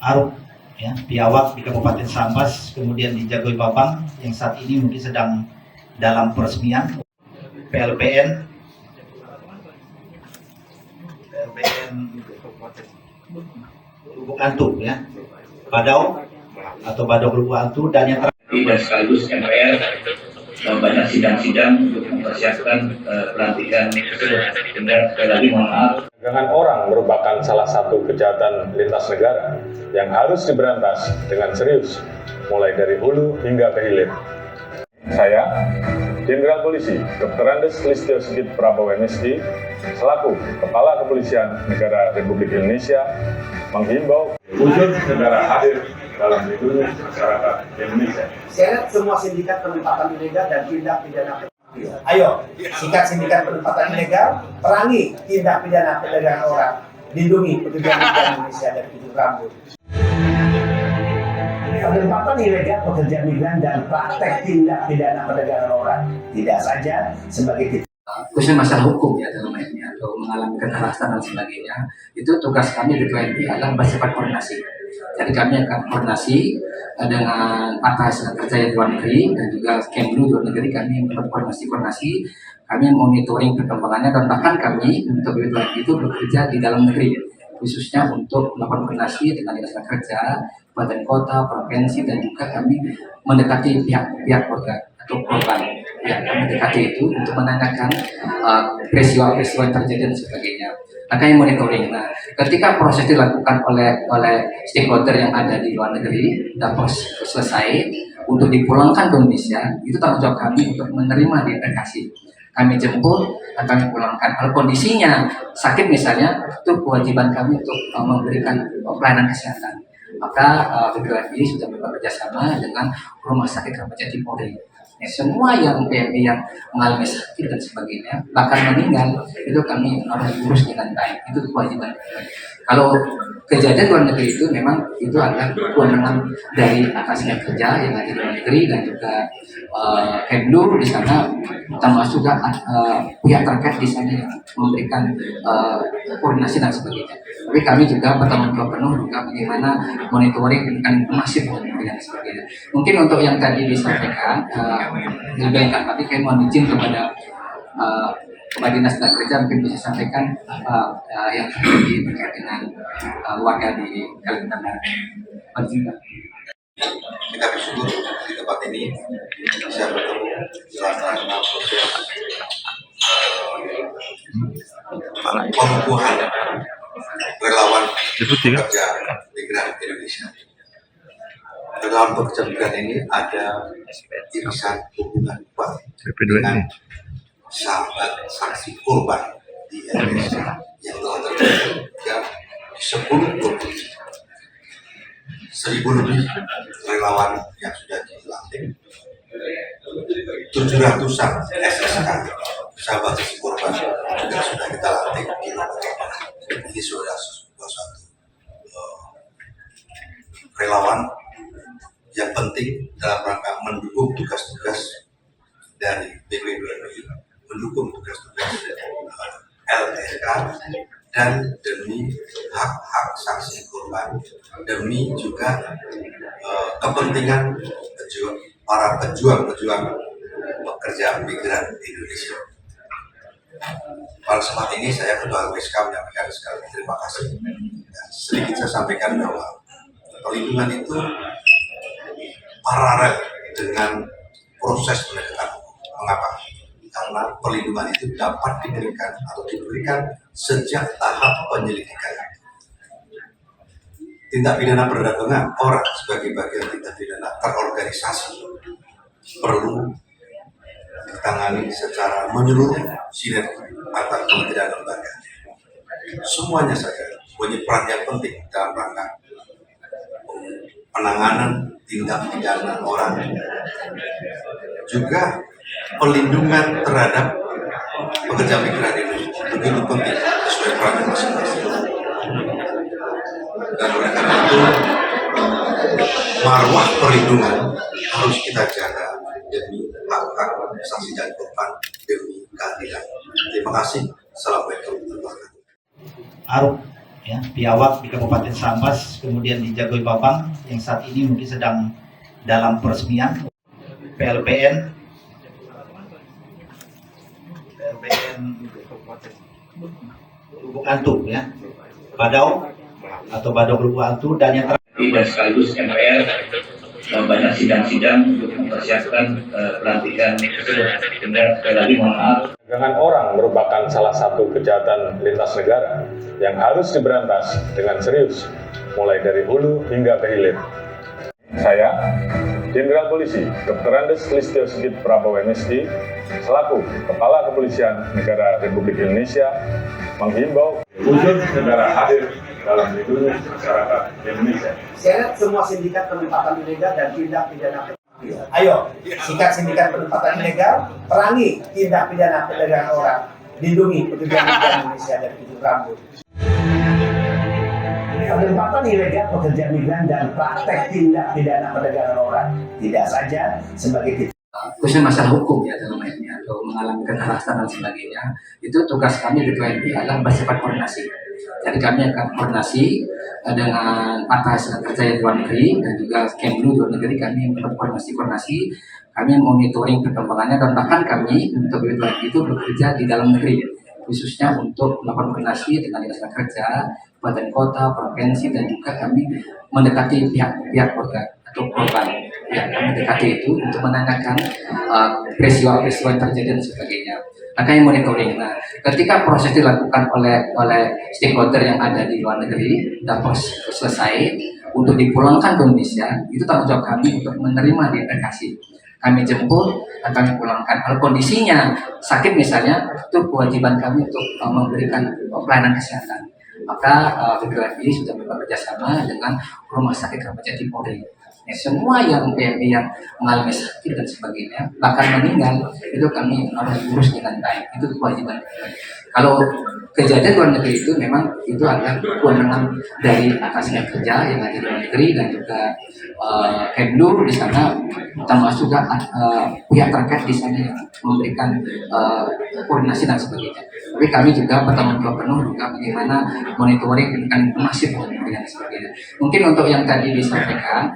Aruk, ya, Biawak di Kabupaten Sambas, kemudian di Jagoi Babang yang saat ini mungkin sedang dalam peresmian. PLPN Lubuk Antu, ya, Badau atau Badau Lubuk Antu, dan yang terakhir dan sekaligus MPR banyak sidang-sidang untuk mempersiapkan pelantikan dan sekali lagi mohon maaf. Perdagangan orang merupakan salah satu kejahatan lintas negara yang harus diberantas dengan serius, mulai dari hulu hingga ke hilir. Saya, Jenderal Polisi Dr. Andes Listio Sigit Prabowo MSD, selaku Kepala Kepolisian Negara Republik Indonesia, menghimbau wujud negara hadir dalam melindungi masyarakat Indonesia. Seret semua sindikat penempatan ilegal dan tindak pidana. Ayo, sikat sindikat penempatan ilegal, perangi tindak pidana perdagangan orang, lindungi pekerja migran Indonesia dari tujuh rambut. Penempatan ilegal pekerja migran dan praktek tindak pidana perdagangan orang tidak saja sebagai khususnya masalah hukum ya dalam ini atau mengalami kekerasan dan sebagainya, itu tugas kami di KNP adalah bersifat koordinasi. Jadi kami akan koordinasi dengan Partai Hasil Kerja di luar negeri dan juga Kemlu di luar negeri. Kami berkoordinasi, kami monitoring perkembangannya, dan bahkan kami untuk itu bekerja di dalam negeri khususnya untuk melakukan koordinasi dengan dinas kerja, kabupaten kota, provinsi, dan juga kami mendekati pihak keluarga atau korban. Ya, kami mendekati itu untuk menanyakan peristiwa-peristiwa yang terjadi dan sebagainya. Nah, kami monitoring. Nah, ketika proses dilakukan oleh stakeholder yang ada di luar negeri dan proses selesai untuk dipulangkan ke Indonesia, itu tanggung jawab kami untuk menerima diintegrasi. Kami jemput dan kami pulangkan. Kalau kondisinya sakit misalnya, itu kewajiban kami untuk memberikan pelayanan kesehatan. Maka BPWNI sudah bekerja sama dengan Rumah Sakit Keramat Jati Polri. Ya, semua yang mengalami sakit dan sebagainya, bahkan meninggal, itu kami harus urus dengan baik. Itu kewajiban. Kalau kejadian luar negeri itu memang itu adalah kewenangan dari atasnya kerja yang ada di luar negeri dan juga Kemlu di sana, termasuk juga pihak terkait di sana yang memberikan koordinasi dan sebagainya. Tapi kami juga bertanggung jawab penuh juga bagaimana monitoring dan masif dan sebagainya. Mungkin untuk yang tadi disampaikan lebih lengkap, tapi kami mohon izin kepada Dinas Tenaga Kerja mungkin bisa sampaikan yang terjadi terkait dengan warga di Kalimantan Barat. Kita bersyukur di tempat ini bisa bertemu dalam proses pengukuhan relawan pekerja migran Indonesia. Relawan pekerja migran ini ada irisan hubungan kuat dengan sahabat saksi korban di Indonesia yang telah terjadi dan 10 provinsi. 1.000 lebih relawan yang sudah dilantik, 700-an SSK sahabat saksi korban juga sudah kita lantik di Lombok. Ini sudah satu relawan yang penting dalam rangka mendukung tugas-tugas dari BPWNI, mendukung tugas-tugas LSK, dan demi hak-hak saksi korban, demi juga kepentingan para pejuang-pejuang pekerja migran Indonesia. Pada saat ini saya Ketua LPSK menyampaikan sekali terima kasih. Dan sedikit saya sampaikan bahwa perlindungan itu paralel dengan proses penegakan hukum. Mengapa? Karena perlindungan itu dapat diberikan sejak tahap penyelidikan. Tindak pidana perdagangan orang sebagai bagian tindak pidana terorganisasi perlu ditangani secara menyeluruh, sinergi antar kementerian lembaga. Semuanya saja punya peran yang penting dalam rangka penanganan tindak pidana orang, juga perlindungan terhadap pekerja migran ini begitu penting sesuai peran masing-masing. Dan oleh karena itu marwah perlindungan harus kita jaga demi hak-hak saksi dan korban, demi keadilan. Terima kasih. Assalamualaikum warahmatullahi wabarakatuh. Aruk, ya, biawak di Kabupaten Sambas, kemudian di Jagoi Babang yang saat ini mungkin sedang dalam peresmian. PLPN Lubuk Antu, ya, Badau atau Badau Lubuk Antu, dan yang dan sekaligus MPR banyak sidang-sidang untuk mempersiapkan pelantikan dan sekali lagi mohon maaf. Perdagangan orang merupakan salah satu kejahatan lintas negara yang harus diberantas dengan serius, mulai dari hulu hingga ke hilir. Saya, Jenderal Polisi Dr. Andes Listio Sigit Prabowo MSI, selaku Kepala Kepolisian Negara Republik Indonesia, menghimbau wujud negara hadir dalam lindungi masyarakat Indonesia. Seret semua sindikat penempatan ilegal dan tindak pidana. Ayo, sikat sindikat penempatan ilegal, perangi tindak pidana perdagangan orang, lindungi pekerja migran Indonesia dari ujung rambut. Penempatan ilegal pekerja migran dan praktek tindak pidana perdagangan orang tidak saja sebagai khususnya masalah hukum ya dalam hal ini atau mengalami kekerasan dan sebagainya, itu tugas kami di KNP adalah bersifat koordinasi. Jadi kami akan koordinasi dengan Partai Hasil Kerja Luar Negeri dan juga Kemlu Luar Negeri, kami berkoordinasi, kami monitoring perkembangannya, dan bahkan kami untuk itu bekerja di dalam negeri, khususnya untuk melakukan koordinasi dengan dinas kerja, kabupaten kota, provinsi, dan juga kami mendekati pihak korban. Ya, kami mendekati itu untuk menanyakan peristiwa-peristiwa yang terjadi dan sebagainya. Nah, kami monitoring. Nah, ketika proses dilakukan oleh stakeholder yang ada di luar negeri, dan proses selesai untuk dipulangkan ke Indonesia, itu tanggung jawab kami untuk menerima diintegrasi. Kami jemput dan kami pulangkan. Kalau kondisinya sakit misalnya, itu kewajiban kami untuk memberikan pelayanan kesehatan. Maka BPWI sudah bekerja sama dengan Rumah Sakit Keramat Jati Polri. Ya, semua yang mengalami sakit dan sebagainya, bahkan meninggal, itu kami harus urus dengan baik. Itu kewajiban. Kalau kejadian luar negeri itu memang itu adalah kewenangan dari atasnya kerja yang ada di luar negeri, dan juga Kemlu di sana, termasuk juga pihak terkait di sana yang memberikan koordinasi dan sebagainya. Tapi kami juga bertanggung jawab penuh juga bagaimana monitoring dengan masif dan sebagainya. Mungkin untuk yang tadi disampaikan.